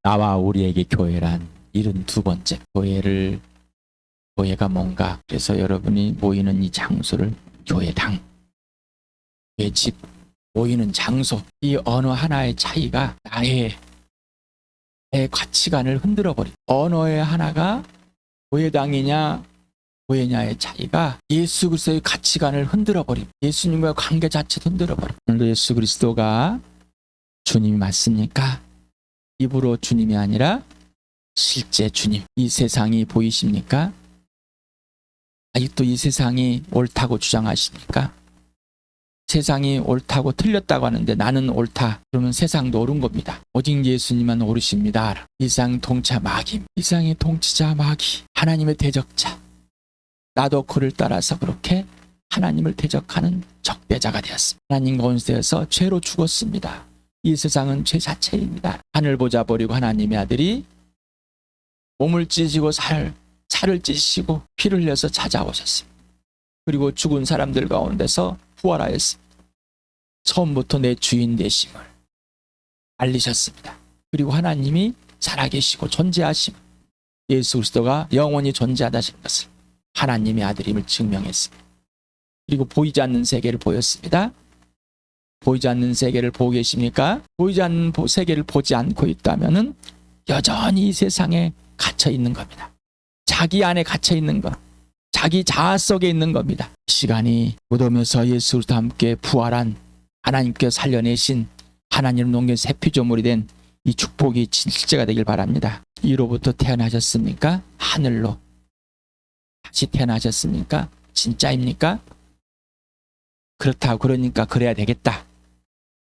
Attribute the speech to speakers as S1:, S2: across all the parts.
S1: 나와 우리에게 교회란 72번째 교회가 뭔가. 그래서 여러분이 모이는 이 장소를 교회당, 교회 집, 모이는 장소, 이 언어 하나의 차이가 나의 가치관을 흔들어 버립니다. 언어의 하나가 교회당이냐 교회냐의 차이가 예수 그리스도의 가치관을 흔들어 버립니다. 예수님과의 관계 자체도 흔들어 버립니다. 오늘도 예수 그리스도가 주님이 맞습니까? 입으로 주님이 아니라 실제 주님. 이 세상이 보이십니까? 아직도 이 세상이 옳다고 주장하십니까? 세상이 옳다고 틀렸다고 하는데 나는 옳다. 그러면 세상도 옳은 겁니다. 오직 예수님만 옳으십니다. 이 세상 통치자 마귀. 이 세상의 통치자 마귀. 하나님의 대적자. 나도 그를 따라서 그렇게 하나님을 대적하는 적대자가 되었습니다. 하나님 가운데서 죄로 죽었습니다. 이 세상은 죄 자체입니다. 하늘 보자 버리고 하나님의 아들이 몸을 찢으시고 살을 찢으시고 피를 흘려서 찾아오셨습니다. 그리고 죽은 사람들 가운데서 부활하였습니다. 처음부터 내 주인 되심을 알리셨습니다. 그리고 하나님이 살아계시고 존재하심, 예수 그리스도가 영원히 존재하다신 것을 하나님의 아들임을 증명했습니다. 그리고 보이지 않는 세계를 보였습니다. 보이지 않는 세계를 보고 계십니까? 보이지 않는 세계를 보지 않고 있다면은 여전히 이 세상에 갇혀 있는 겁니다. 자기 안에 갇혀 있는 것, 자기 자아 속에 있는 겁니다. 시간이 묻으면서 예수 그리스도와 함께 부활한 하나님께서 살려내신 하나님 농견 새 피조물이 된 이 축복이 실제가 되길 바랍니다. 위로부터 태어나셨습니까? 하늘로 다시 태어나셨습니까? 진짜입니까? 그렇다고 그러니까 그래야 되겠다.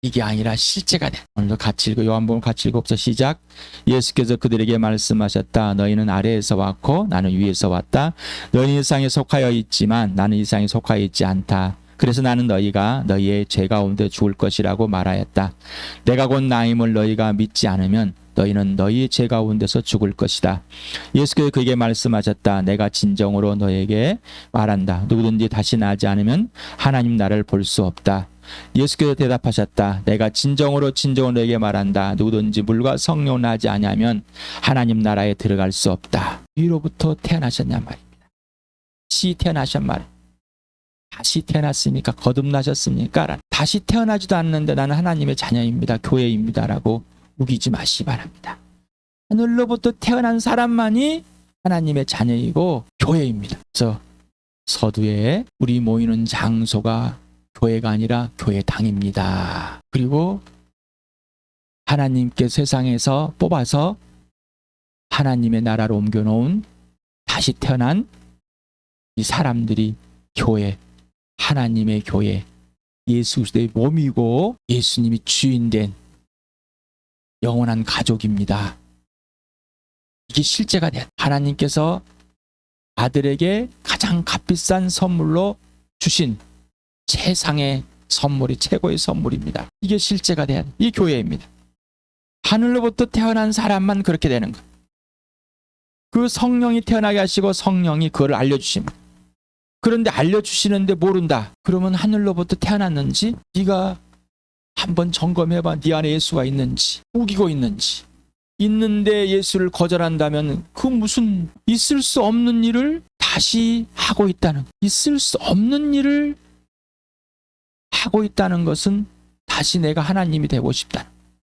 S1: 이게 아니라 실제가 돼. 오늘도 같이 읽어. 요한복음 같이 읽어봅시다. 시작. 예수께서 그들에게 말씀하셨다. 너희는 아래에서 왔고 나는 위에서 왔다. 너희는 이 세상에 속하여 있지만 나는 이 세상에 속하여 있지 않다. 그래서 나는 너희가 너희의 죄 가운데 죽을 것이라고 말하였다. 내가 곧 나임을 너희가 믿지 않으면 너희는 너희의 죄 가운데서 죽을 것이다. 예수께서 그에게 말씀하셨다. 내가 진정으로 너에게 말한다. 누구든지 다시 나지 않으면 하나님 나라를 볼 수 없다. 예수께서 대답하셨다. 내가 진정으로 너에게 말한다. 누구든지 물과 성령을 나지 아니하면 하나님 나라에 들어갈 수 없다. 위로부터 태어나셨냔 말입니다. 다시 태어나셨 말입니다. 다시 태어났으니까 거듭나셨습니까? 다시 태어나지도 않는데 나는 하나님의 자녀입니다. 교회입니다. 라고 우기지 마시기 바랍니다. 하늘로부터 태어난 사람만이 하나님의 자녀이고 교회입니다. 그래서 서두에 우리 모이는 장소가 교회가 아니라 교회당입니다. 그리고 하나님께 세상에서 뽑아서 하나님의 나라로 옮겨놓은 다시 태어난 이 사람들이 교회, 하나님의 교회, 예수 그리스도의 몸이고 예수님이 주인된 영원한 가족입니다. 이게 실제가 돼. 하나님께서 아들에게 가장 값비싼 선물로 주신 최상의 선물이 최고의 선물입니다. 이게 실제가 돼야 돼. 이 교회입니다. 하늘로부터 태어난 사람만 그렇게 되는 거예요. 그 성령이 태어나게 하시고 성령이 그걸 알려주십니다. 그런데 알려주시는데 모른다. 그러면 하늘로부터 태어났는지 네가 한번 점검해봐. 네 안에 예수가 있는지, 우기고 있는지. 있는데 예수를 거절한다면 그 무슨 있을 수 없는 일을 다시 하고 있다는, 있을 수 없는 일을 하고 있다는 것은 다시 내가 하나님이 되고 싶다.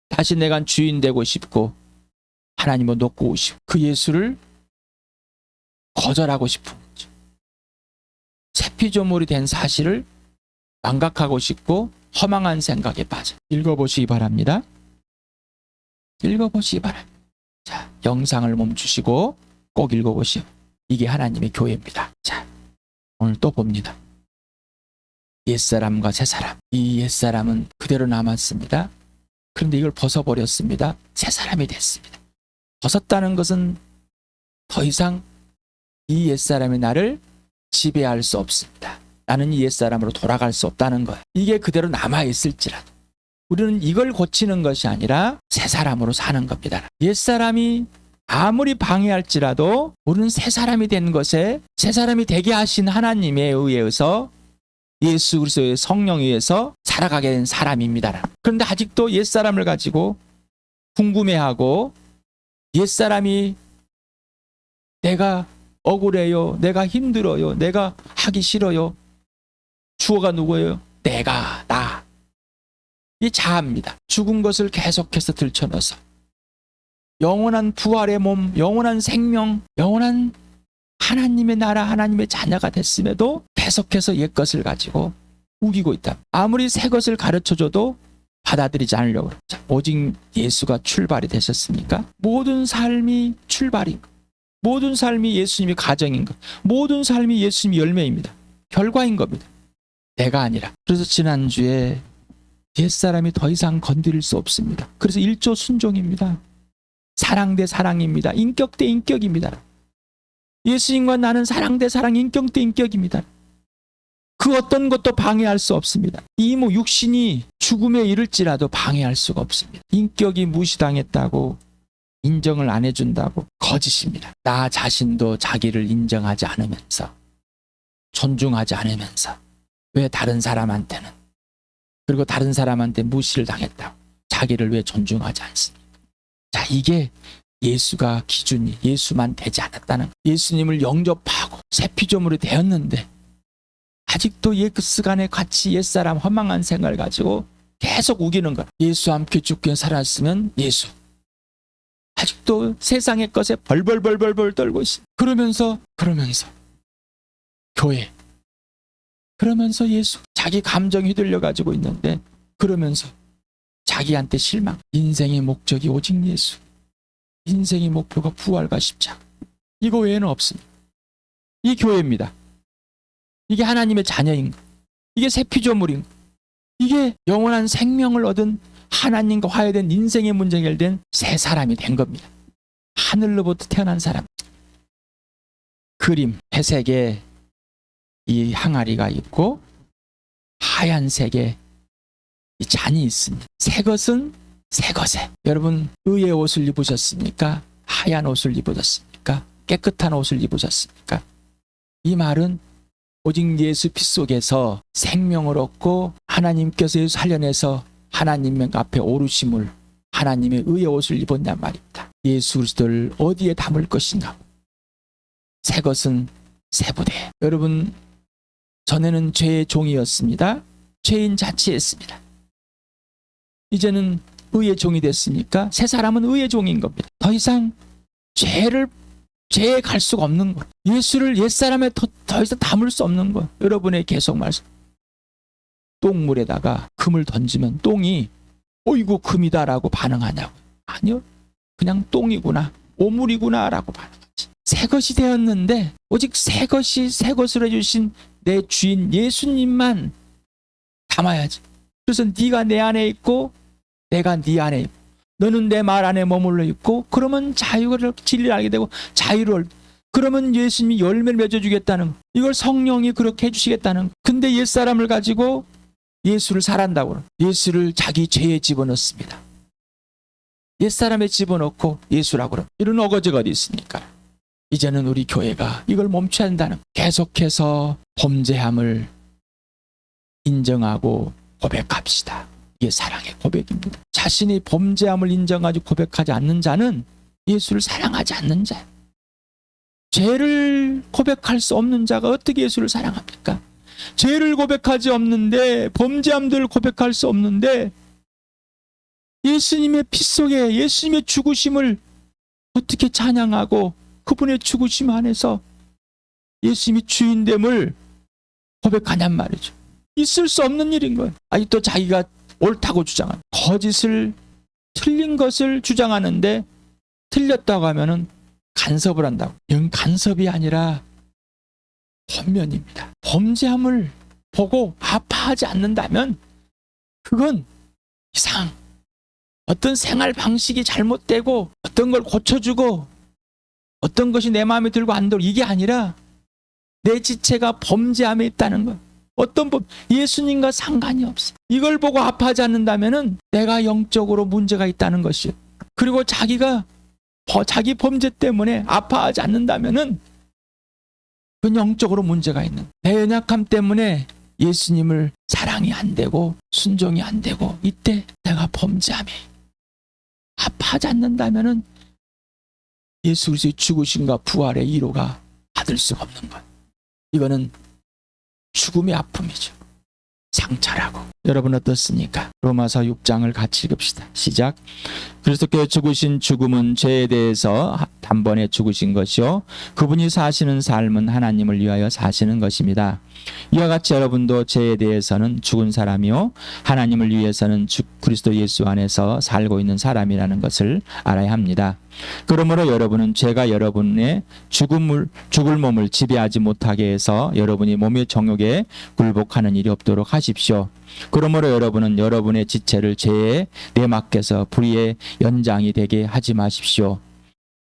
S1: 다시 내가 주인 되고 싶고 하나님을 놓고 싶고 그 예수를 거절하고 싶은 거죠. 새 피조물이 된 사실을 망각하고 싶고 허망한 생각에 빠져. 읽어보시기 바랍니다. 읽어보시기 바랍니다. 자, 영상을 멈추시고 꼭 읽어보시오. 이게 하나님의 교회입니다. 자, 오늘 또 봅니다. 옛사람과 새사람. 이 옛사람은 그대로 남았습니다. 그런데 이걸 벗어버렸습니다. 새사람이 됐습니다. 벗었다는 것은 더 이상 이 옛사람이 나를 지배할 수 없습니다. 나는 이 옛사람으로 돌아갈 수 없다는 거예요. 이게 그대로 남아있을지라도 우리는 이걸 고치는 것이 아니라 새사람으로 사는 겁니다. 옛사람이 아무리 방해할지라도 우리는 새사람이 된 것에 새사람이 되게 하신 하나님에 의해서 예수 그리스도의 성령에 의해서 살아가게 된 사람입니다. 그런데 아직도 옛사람을 가지고 궁금해하고 옛사람이 내가 억울해요, 내가 힘들어요, 내가 하기 싫어요. 주어가 누구예요? 내가, 나. 이 자아입니다. 죽은 것을 계속해서 들춰넣어서 영원한 부활의 몸, 영원한 생명, 영원한 하나님의 나라, 하나님의 자녀가 됐음에도 계속해서 옛 것을 가지고 우기고 있다. 아무리 새 것을 가르쳐줘도 받아들이지 않으려고 그래요. 오직 예수가 출발이 되셨습니까? 모든 삶이 출발인 것, 모든 삶이 예수님이 가정인 것, 모든 삶이 예수님이 열매입니다. 결과인 겁니다. 내가 아니라. 그래서 지난주에 옛사람이 더 이상 건드릴 수 없습니다. 그래서 1조 순종입니다. 사랑 대 사랑입니다. 인격 대 인격입니다. 예수님과 나는 사랑 대 사랑, 인격 대 인격입니다. 그 어떤 것도 방해할 수 없습니다. 이 육신이 죽음에 이를지라도 방해할 수가 없습니다. 인격이 무시당했다고 인정을 안 해준다고 거짓입니다. 나 자신도 자기를 인정하지 않으면서, 존중하지 않으면서, 왜 다른 사람한테는, 그리고 다른 사람한테 무시를 당했다고 자기를 왜 존중하지 않습니까? 자, 이게 예수가 기준이, 예수만 되지 않았다는, 예수님을 영접하고 새 피조물이 되었는데 아직도 옛스간의 가치, 옛사람 허망한 생각을 가지고 계속 우기는 것. 예수와 함께 죽게 살았으면 예수. 아직도 세상의 것에 벌벌벌벌 떨고 있어. 그러면서 교회, 그러면서 예수, 자기 감정이 휘둘려 가지고 있는데, 그러면서 자기한테 실망. 인생의 목적이 오직 예수. 인생의 목표가 부활과 십자가. 이거 외에는 없습니다. 이 교회입니다. 이게 하나님의 자녀인 것. 이게 새 피조물인 것. 이게 영원한 생명을 얻은 하나님과 화해된 인생의 문제 해결된 새 사람이 된 겁니다. 하늘로부터 태어난 사람. 그림, 회색에 이 항아리가 있고 하얀색에 이 잔이 있습니다. 새 것은 새 것에. 여러분, 의의 옷을 입으셨습니까? 하얀 옷을 입으셨습니까? 깨끗한 옷을 입으셨습니까? 이 말은 오직 예수 피 속에서 생명을 얻고 하나님께서 예수 살려내서 하나님 앞에 오르심을, 하나님의 의의 옷을 입었냔 말입니다. 예수 그리스도를 어디에 담을 것인가? 새 것은 새 부대. 여러분, 전에는 죄의 종이었습니다. 죄인 자체였습니다. 이제는 의의 종이 됐으니까 새 사람은 의의 종인 겁니다. 더 이상 죄에 갈 수가 없는 것. 예수를 옛사람에 더 이상 담을 수 없는 것. 여러분의 계속 말씀. 똥물에다가 금을 던지면 똥이 어이구 금이다라고 반응하냐고. 아니요. 그냥 똥이구나, 오물이구나 라고 반응하지. 새 것이 되었는데 오직 새 것으로 해주신 내 주인 예수님만 담아야지. 그래서 네가 내 안에 있고 내가 네 안에 있고 너는 내 말 안에 머물러 있고, 그러면 자유를, 진리를 알게 되고 자유를, 그러면 예수님이 열매를 맺어주겠다는, 이걸 성령이 그렇게 해주시겠다는. 근데 옛사람을 가지고 예수를 살한다고, 예수를 자기 죄에 집어넣습니다. 옛사람에 집어넣고 예수라고 그러. 이런 어거지가 어디 있습니까? 이제는 우리 교회가 이걸 멈춰야 한다는, 계속해서 범죄함을 인정하고 고백합시다. 이게 사랑의 고백입니다. 자신이 범죄함을 인정하지 고백하지 않는 자는 예수를 사랑하지 않는 자예요. 죄를 고백할 수 없는 자가 어떻게 예수를 사랑합니까? 죄를 고백하지 없는데, 범죄함들을 고백할 수 없는데 예수님의 피 속에 예수님의 죽으심을 어떻게 찬양하고 그분의 죽으심 안에서 예수님이 주인됨을 고백하냔 말이죠. 있을 수 없는 일인 거예요. 아직도 자기가 옳다고 주장하는, 거짓을, 틀린 것을 주장하는데 틀렸다고 하면은 간섭을 한다고. 이건 간섭이 아니라 권면입니다. 범죄함을 보고 아파하지 않는다면 그건 이상, 어떤 생활 방식이 잘못되고 어떤 걸 고쳐주고 어떤 것이 내 마음에 들고 안 들고, 이게 아니라 내 지체가 범죄함에 있다는 것. 어떤 예수님과 상관이 없어. 이걸 보고 아파하지 않는다면은 내가 영적으로 문제가 있다는 것이에요. 그리고 자기가 자기 범죄 때문에 아파하지 않는다면은 그건 영적으로 문제가 있는, 내 연약함 때문에 예수님을 사랑이 안 되고 순종이 안 되고, 이때 내가 범죄함에 아파하지 않는다면은 예수 그리스도의 죽으심과 부활의 이로가 받을 수가 없는 것. 이거는 죽음의 아픔이죠. 상처라고. 여러분 어떻습니까? 로마서 6장을 같이 읽읍시다. 시작. 그리스도께서 죽으신 죽음은 죄에 대해서 단번에 죽으신 것이요 그분이 사시는 삶은 하나님을 위하여 사시는 것입니다. 이와 같이 여러분도 죄에 대해서는 죽은 사람이요 하나님을 위해서는 그리스도 예수 안에서 살고 있는 사람이라는 것을 알아야 합니다. 그러므로 여러분은 죄가 여러분의 죽을 몸을 지배하지 못하게 해서 여러분이 몸의 정욕에 굴복하는 일이 없도록 하십시오. 그러므로 여러분은 여러분의 지체를 죄에 내맡겨서 불의의 연장이 되게 하지 마십시오.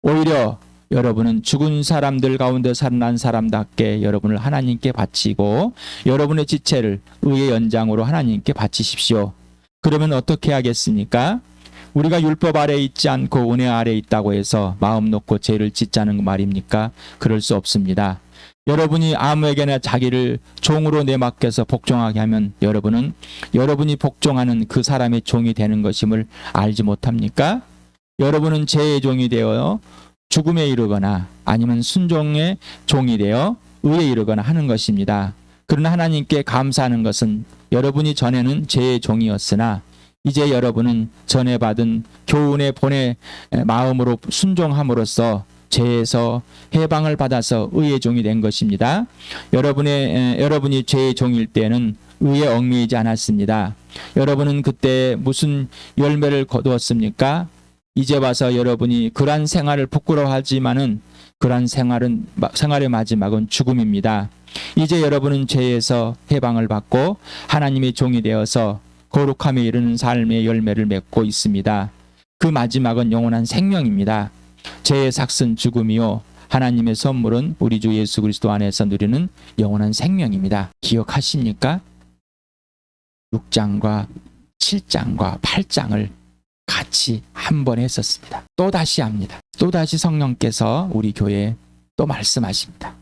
S1: 오히려 여러분은 죽은 사람들 가운데 살아난 사람답게 여러분을 하나님께 바치고 여러분의 지체를 의의 연장으로 하나님께 바치십시오. 그러면 어떻게 하겠습니까? 우리가 율법 아래에 있지 않고 은혜 아래에 있다고 해서 마음 놓고 죄를 짓자는 말입니까? 그럴 수 없습니다. 여러분이 아무에게나 자기를 종으로 내맡겨서 복종하게 하면 여러분은 여러분이 복종하는 그 사람의 종이 되는 것임을 알지 못합니까? 여러분은 죄의 종이 되어 죽음에 이르거나 아니면 순종의 종이 되어 의에 이르거나 하는 것입니다. 그러나 하나님께 감사하는 것은 여러분이 전에는 죄의 종이었으나 이제 여러분은 전에 받은 교훈의 본의 마음으로 순종함으로써 죄에서 해방을 받아서 의의 종이 된 것입니다. 여러분이 죄의 종일 때는 의에 얽매이지 않았습니다. 여러분은 그때 무슨 열매를 거두었습니까? 이제 와서 여러분이 그러한 생활을 부끄러워하지만은 그러한 생활의 마지막은 죽음입니다. 이제 여러분은 죄에서 해방을 받고 하나님의 종이 되어서 거룩함에 이르는 삶의 열매를 맺고 있습니다. 그 마지막은 영원한 생명입니다. 죄의 삭은 죽음이요 하나님의 선물은 우리 주 예수 그리스도 안에서 누리는 영원한 생명입니다. 기억하십니까? 6장과 7장과 8장을 같이 한 번 했었습니다. 또 다시 합니다. 또 다시 성령께서 우리 교회에 또 말씀하십니다.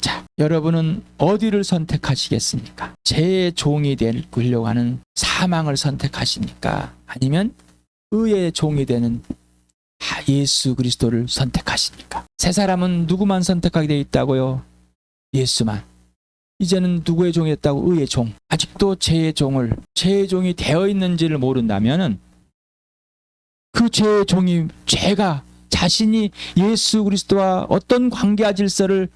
S1: 자, 여러분은 어디를 선택하시겠습니까? 죄의 종이 되려고 하는 사망을 선택하십니까? 아니면 의의 종이 되는 예수 그리스도를 선택하십니까? 세 사람은 누구만 선택하게 되어 있다고요? 예수만. 이제는 누구의 종이 됐다고? 의의 종. 아직도 죄의 종이 되어 있는지를 모른다면은 그 죄의 종이 죄가 자신이 예수 그리스도와 어떤 관계와 질서를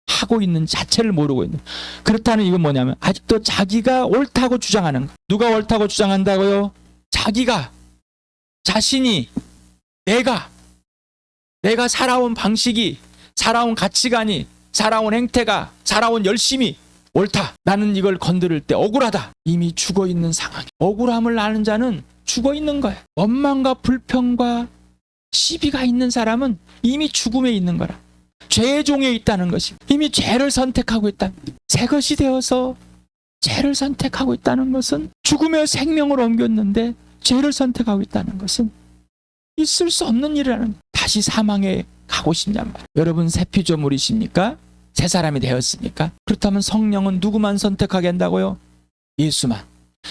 S1: 하고 있는 자체를 모르고 있는. 그렇다는 이건 뭐냐면 아직도 자기가 옳다고 주장하는 거. 누가 옳다고 주장한다고요? 자기가 자신이 내가 살아온 방식이 살아온 가치관이 살아온 행태가 살아온 열심이 옳다. 나는 이걸 건드릴 때 억울하다. 이미 죽어 있는 상황. 억울함을 아는 자는 죽어 있는 거야. 원망과 불평과 시비가 있는 사람은 이미 죽음에 있는 거라. 죄의 종에 있다는 것이 이미 죄를 선택하고 있다. 새 것이 되어서 죄를 선택하고 있다는 것은 죽음의 생명을 옮겼는데 죄를 선택하고 있다는 것은 있을 수 없는 일이라는 거야. 다시 사망에 가고 싶냔 말이야. 여러분 새 피조물이십니까? 새 사람이 되었습니까? 그렇다면 성령은 누구만 선택하게 한다고요? 예수만.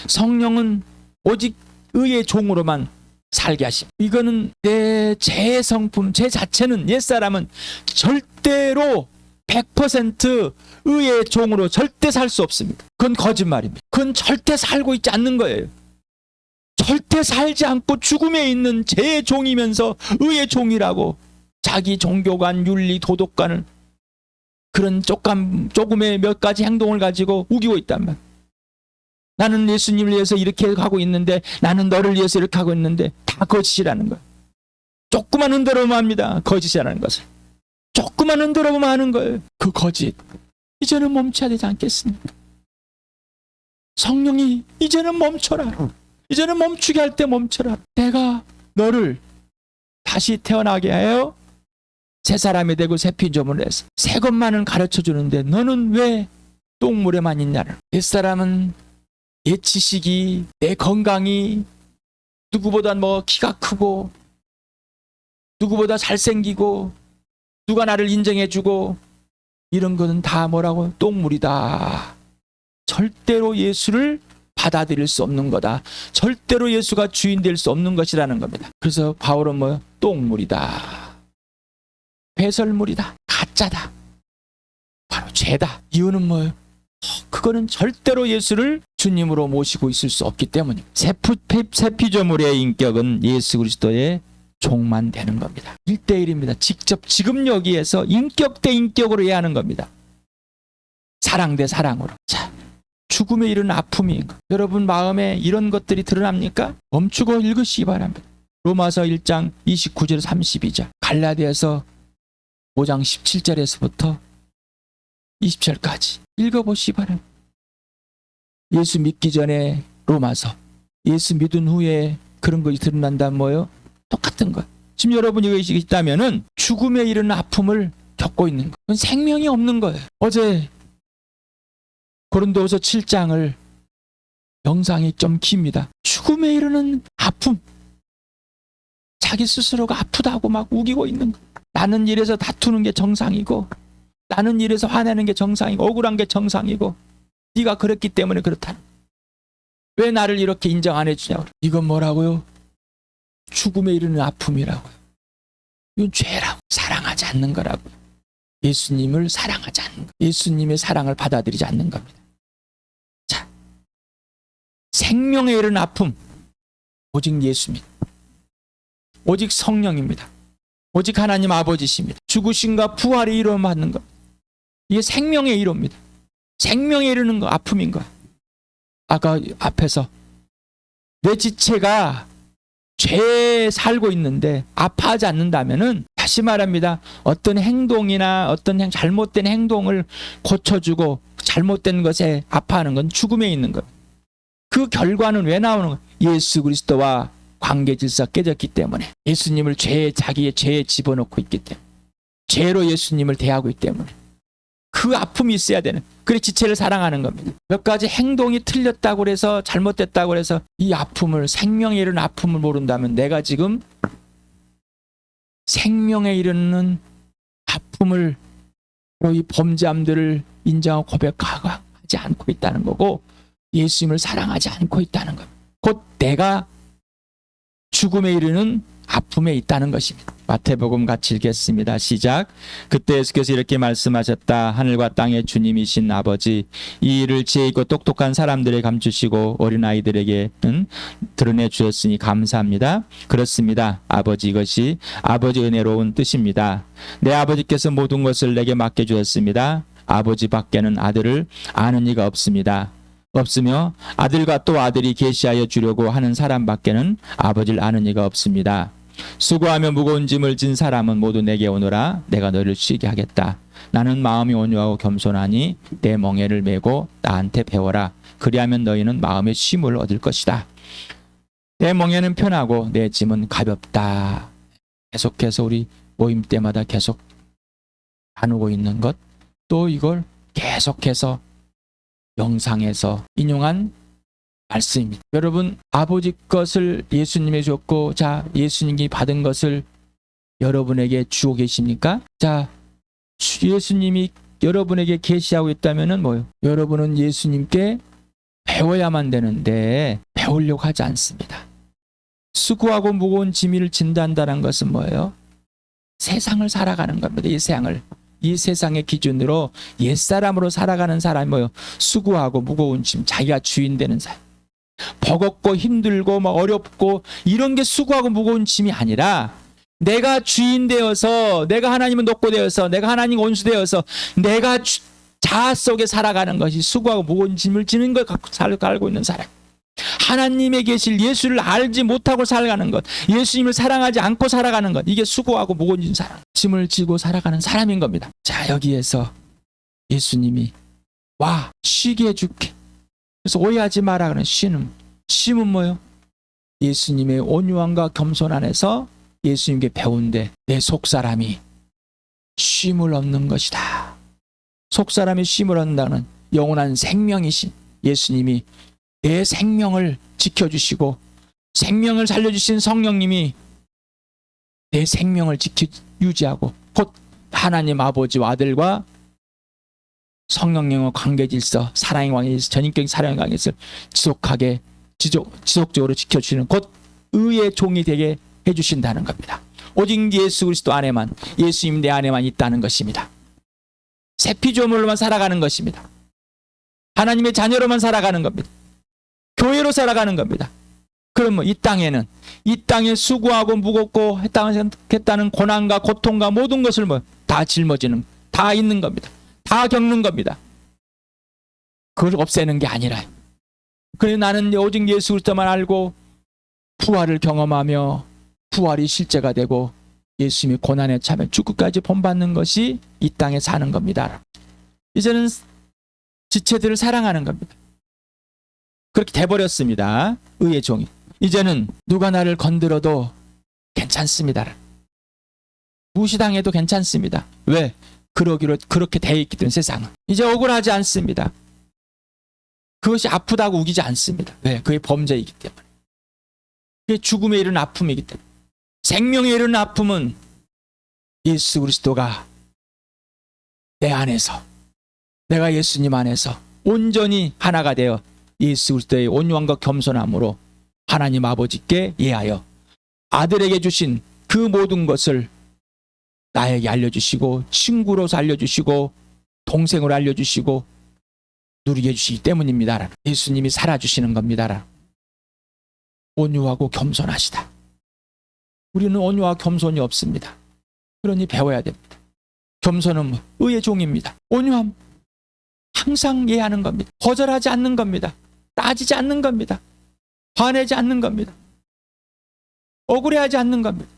S1: 성령은 오직 의의 종으로만 살게 하십니다. 이거는 내 죄의 성품, 제 자체는 옛사람은 절대로 100% 의의 종으로 절대 살 수 없습니다. 그건 거짓말입니다. 그건 절대 살고 있지 않는 거예요. 절대 살지 않고 죽음에 있는 죄의 종이면서 의의 종이라고 자기 종교관, 윤리, 도덕관을 그런 조금의 몇 가지 행동을 가지고 우기고 있단 말이에요. 나는 예수님을 위해서 이렇게 하고 있는데 나는 너를 위해서 이렇게 하고 있는데 다 거짓이라는 거예요. 조금만 흔들어보면 합니다. 거짓이라는 것을. 조금만 흔들어보면 하는 거예요. 그 거짓. 이제는 멈춰야 되지 않겠습니까? 성령이 이제는 멈춰라. 이제는 멈추게 할 때 멈춰라. 내가 너를 다시 태어나게 하여 새 사람이 되고 새 피조물을 해서 새 것만은 가르쳐 주는데 너는 왜 똥물에만 있냐를. 옛사람은 내 지식이, 내 건강이, 누구보다 키가 크고, 누구보다 잘생기고, 누가 나를 인정해주고, 이런 거는 다 뭐라고? 똥물이다. 절대로 예수를 받아들일 수 없는 거다. 절대로 예수가 주인 될 수 없는 것이라는 겁니다. 그래서 바울은 똥물이다. 배설물이다. 가짜다. 바로 죄다. 이유는 뭐예요? 그거는 절대로 예수를 주님으로 모시고 있을 수 없기 때문입니다. 새 피조물의 인격은 예수 그리스도의 종만 되는 겁니다. 1대1입니다. 직접 지금 여기에서 인격 대 인격으로 해야 하는 겁니다. 사랑 대 사랑으로. 자, 죽음에 이르는 아픔이 여러분 마음에 이런 것들이 드러납니까? 멈추고 읽으시기 바랍니다. 로마서 1장 29절 32절, 갈라디아서 5장 17절에서부터 20절까지 읽어보시기 바랍니다. 예수 믿기 전에 로마서, 예수 믿은 후에 그런 것이 드러난다면 뭐예요? 똑같은 거. 지금 여러분이 여기 있다면은 죽음에 이르는 아픔을 겪고 있는 거. 그건 생명이 없는 거예요. 어제 고린도후서 7장을 영상이 좀 깁니다. 죽음에 이르는 아픔. 자기 스스로가 아프다고 막 우기고 있는 거. 나는 이래서 다투는 게 정상이고, 나는 이래서 화내는 게 정상이고, 억울한 게 정상이고, 네가 그랬기 때문에 그렇다는. 왜 나를 이렇게 인정 안 해주냐고. 이건 뭐라고요? 죽음에 이르는 아픔이라고요. 이건 죄라고. 사랑하지 않는 거라고요. 예수님을 사랑하지 않는 거. 예수님의 사랑을 받아들이지 않는 겁니다. 자, 생명에 이르는 아픔. 오직 예수입니다. 오직 성령입니다. 오직 하나님 아버지십니다. 죽으심과 부활이 이루어맞는 것. 이게 생명의 이루입니다. 생명에 이르는 거, 아픔인 거. 아까 앞에서 내 지체가 죄에 살고 있는데 아파하지 않는다면은, 다시 말합니다. 어떤 행동이나 어떤 잘못된 행동을 고쳐주고 잘못된 것에 아파하는 건 죽음에 있는 것. 그 결과는 왜 나오는 거예요? 예수 그리스도와 관계 질서가 깨졌기 때문에, 예수님을 자기의 죄에 집어넣고 있기 때문에, 죄로 예수님을 대하고 있기 때문에 그 아픔이 있어야 되는, 그래 지체를 사랑하는 겁니다. 몇 가지 행동이 틀렸다고 그래서, 잘못됐다고 그래서 이 아픔을, 생명에 이르는 아픔을 모른다면 내가 지금 생명에 이르는 아픔을, 이 범죄함들을 인정하고 고백하지 않고 있다는 거고, 예수님을 사랑하지 않고 있다는 것. 곧 내가 죽음에 이르는 아픔에 있다는 것입니다. 마태복음 같이 읽겠습니다. 시작. 그때 예수께서 이렇게 말씀하셨다. 하늘과 땅의 주님이신 아버지, 이 일을 지혜 있고 똑똑한 사람들에게 감추시고 어린아이들에게는 드러내 주셨으니 감사합니다. 그렇습니다. 아버지, 이것이 아버지 은혜로운 뜻입니다. 내 아버지께서 모든 것을 내게 맡겨주셨습니다. 아버지 밖에는 아들을 아는 이가 없습니다. 없으며 아들과 또 아들이 계시하여 주려고 하는 사람밖에는 아버지를 아는 이가 없습니다. 수고하며 무거운 짐을 진 사람은 모두 내게 오너라. 내가 너를 쉬게 하겠다. 나는 마음이 온유하고 겸손하니 내 멍에를 메고 나한테 배워라. 그리하면 너희는 마음의 쉼을 얻을 것이다. 내 멍에는 편하고 내 짐은 가볍다. 계속해서 우리 모임 때마다 계속 나누고 있는 것, 또 이걸 계속해서 영상에서 인용한 말씀입니다. 여러분, 아버지 것을 예수님이 줬고, 자, 예수님이 받은 것을 여러분에게 주고 계십니까? 자, 예수님이 여러분에게 계시하고 있다면은 뭐요? 여러분은 예수님께 배워야만 되는데 배우려고 하지 않습니다. 수고하고 무거운 짐을 진단다는 것은 뭐예요? 세상을 살아가는 겁니다. 이 세상의 기준으로 옛사람으로 살아가는 사람이 뭐예요? 수고하고 무거운 짐, 자기가 주인 되는 사람. 버겁고 힘들고 막 어렵고 이런 게 수고하고 무거운 짐이 아니라, 내가 주인 되어서, 내가 하나님을 돕고 되어서, 내가 하나님 온수 되어서 내가 자아 속에 살아가는 것이 수고하고 무거운 짐을 지는 걸 갖고 살고 있는 사람. 하나님에 계실 예수를 알지 못하고 살아가는 것, 예수님을 사랑하지 않고 살아가는 것, 이게 수고하고 무거운 짐을 지고 살아가는 사람인 겁니다. 자, 여기에서 예수님이 와, 쉬게 해줄게. 그래서 오해하지 마라 그러는 쉼은 뭐예요? 예수님의 온유함과 겸손 안에서 예수님께 배운데 내 속사람이 쉼을 얻는 것이다. 속사람이 쉼을 얻는다는 영원한 생명이신 예수님이 내 생명을 지켜주시고, 생명을 살려주신 성령님이 내 생명을 유지하고, 곧 하나님 아버지와 아들과 성령님과 관계 질서, 사랑의 관계 질서, 전인격인 사랑의 관계 질서를 지속적으로 지켜주시는, 곧 의의 종이 되게 해주신다는 겁니다. 오직 예수 그리스도 안에만, 예수님 내 안에만 있다는 것입니다. 새 피조물로만 살아가는 것입니다. 하나님의 자녀로만 살아가는 겁니다. 교회로 살아가는 겁니다. 그러면 이 땅에 수고하고 무겁고 했다는 고난과 고통과 모든 것을 다 짊어지는, 다 있는 겁니다. 다 겪는 겁니다. 그걸 없애는 게 아니라, 그래 나는 오직 예수 그리스도만 알고 부활을 경험하며 부활이 실제가 되고 예수님이 고난에 참여 죽기까지 본받는 것이 이 땅에 사는 겁니다. 이제는 지체들을 사랑하는 겁니다. 그렇게 돼버렸습니다. 의의 종이. 이제는 누가 나를 건드려도 괜찮습니다. 무시당해도 괜찮습니다. 왜? 그렇게 돼 있기 때문에 세상은. 이제 억울하지 않습니다. 그것이 아프다고 우기지 않습니다. 왜? 그게 범죄이기 때문에. 그게 죽음에 이른 아픔이기 때문에. 생명에 이른 아픔은 예수 그리스도가 내 안에서, 내가 예수님 안에서 온전히 하나가 되어 예수 그리스도의 온유함과 겸손함으로 하나님 아버지께 예하여 아들에게 주신 그 모든 것을 나에게 알려주시고, 친구로서 알려주시고, 동생으로 알려주시고 누리게 해주시기 때문입니다. 예수님이 살아주시는 겁니다. 온유하고 겸손하시다. 우리는 온유와 겸손이 없습니다. 그러니 배워야 됩니다. 겸손은 의의 종입니다. 온유함, 항상 예하는 겁니다. 거절하지 않는 겁니다. 따지지 않는 겁니다. 화내지 않는 겁니다. 억울해하지 않는 겁니다.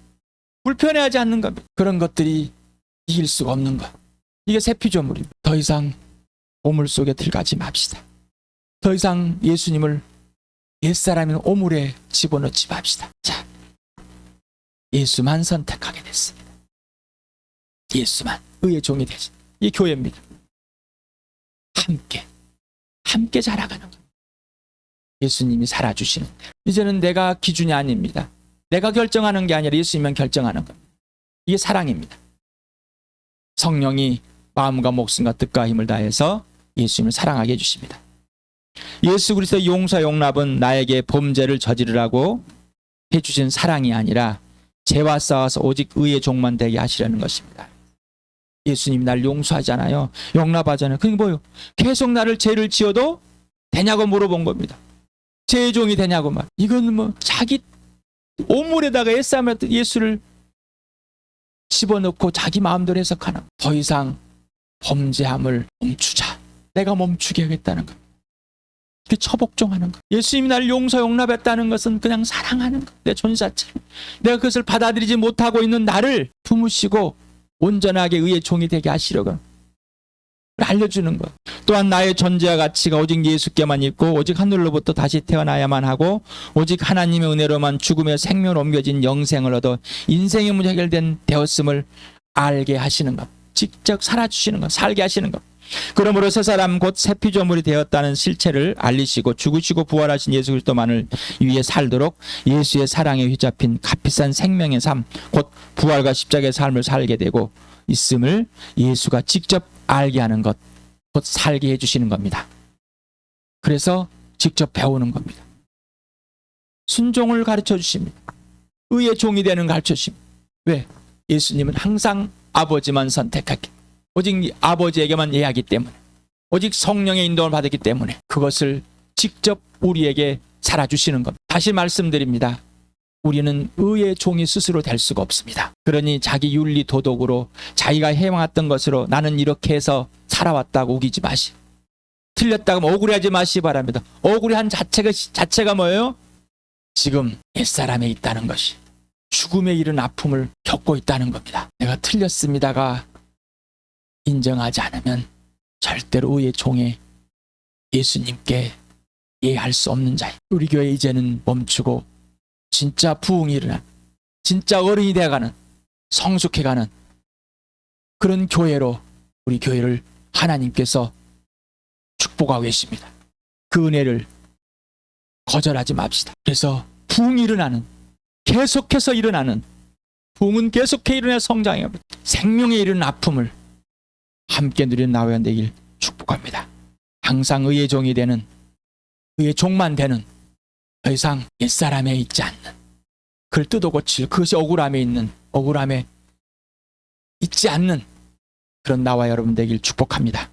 S1: 불편해하지 않는 겁니다. 그런 것들이 이길 수가 없는 것. 이게 새 피조물입니다. 더 이상 오물 속에 들어가지 맙시다. 더 이상 예수님을 옛사람인 오물에 집어넣지 맙시다. 자, 예수만 선택하게 됐습니다. 예수만 의의 종이 되신 이 교회입니다. 함께 자라가는 겁니다. 예수님이 살아주시는 대로. 이제는 내가 기준이 아닙니다. 내가 결정하는 게 아니라 예수님만 결정하는 겁니다. 이게 사랑입니다. 성령이 마음과 목숨과 뜻과 힘을 다해서 예수님을 사랑하게 해주십니다. 예수 그리스도의 용서 용납은 나에게 범죄를 저지르라고 해주신 사랑이 아니라 죄와 싸워서 오직 의의 종만 되게 하시려는 것입니다. 예수님이 날 용서하잖아요. 용납하잖아요. 그게 뭐예요? 계속 나를 죄를 지어도 되냐고 물어본 겁니다. 죄의 종이 되냐고 말. 이건 자기 오물에다가 예수를 집어넣고 자기 마음대로 해석하는. 더 이상 범죄함을 멈추자. 내가 멈추게 하겠다는 것. 그게 처복종하는 것. 예수님이 나를 용서 용납했다는 것은 그냥 사랑하는 것. 내 존재 자체를. 내가 그것을 받아들이지 못하고 있는 나를 품으시고 온전하게 의의 종이 되게 하시려고 알려주는 것. 또한 나의 존재와 가치가 오직 예수께만 있고 오직 하늘로부터 다시 태어나야만 하고 오직 하나님의 은혜로만 죽음의 생명으로 옮겨진 영생을 얻어 인생의 문제 해결된 되었음을 알게 하시는 것. 직접 살아주시는 것. 살게 하시는 것. 그러므로 새 사람 곧 새 피조물이 되었다는 실체를 알리시고 죽으시고 부활하신 예수 그리스도만을 위해 살도록 예수의 사랑에 휘잡힌 값비싼 생명의 삶, 곧 부활과 십자가의 삶을 살게 되고 있음을 예수가 직접 알게 하는 것, 곧 살게 해주시는 겁니다. 그래서 직접 배우는 겁니다. 순종을 가르쳐 주십니다. 의의 종이 되는 가르쳐 주십니다. 왜? 예수님은 항상 아버지만 선택하기, 오직 아버지에게만 예하기 때문에, 오직 성령의 인도를 받았기 때문에 그것을 직접 우리에게 살아주시는 겁니다. 다시 말씀드립니다. 우리는 의의 종이 스스로 될 수가 없습니다. 그러니 자기 윤리 도덕으로 자기가 해왔던 것으로 나는 이렇게 해서 살아왔다고 우기지 마시. 틀렸다고 억울해하지 마시기 바랍니다. 억울해한 자체가 뭐예요? 지금 옛사람에 있다는 것이 죽음에 이른 아픔을 겪고 있다는 겁니다. 내가 틀렸습니다가 인정하지 않으면 절대로 의의 종에 예수님께 예할 수 없는 자예요. 우리 교회 이제는 멈추고 진짜 부흥이 일어난, 진짜 어른이 되어가는, 성숙해가는 그런 교회로 우리 교회를 하나님께서 축복하고 계십니다. 그 은혜를 거절하지 맙시다. 그래서 부흥이 일어나는, 계속해서 일어나는, 부흥은 계속해 일어나 성장합니다. 생명에 이르는 아픔을 함께 누리는 나와 되길 축복합니다. 항상 의의 종이 되는, 의의 종만 되는, 더 이상 옛사람에 있지 않는 그걸 뜯어 고칠 그것이 억울함에 있지 않는 그런 나와 여러분 되길 축복합니다.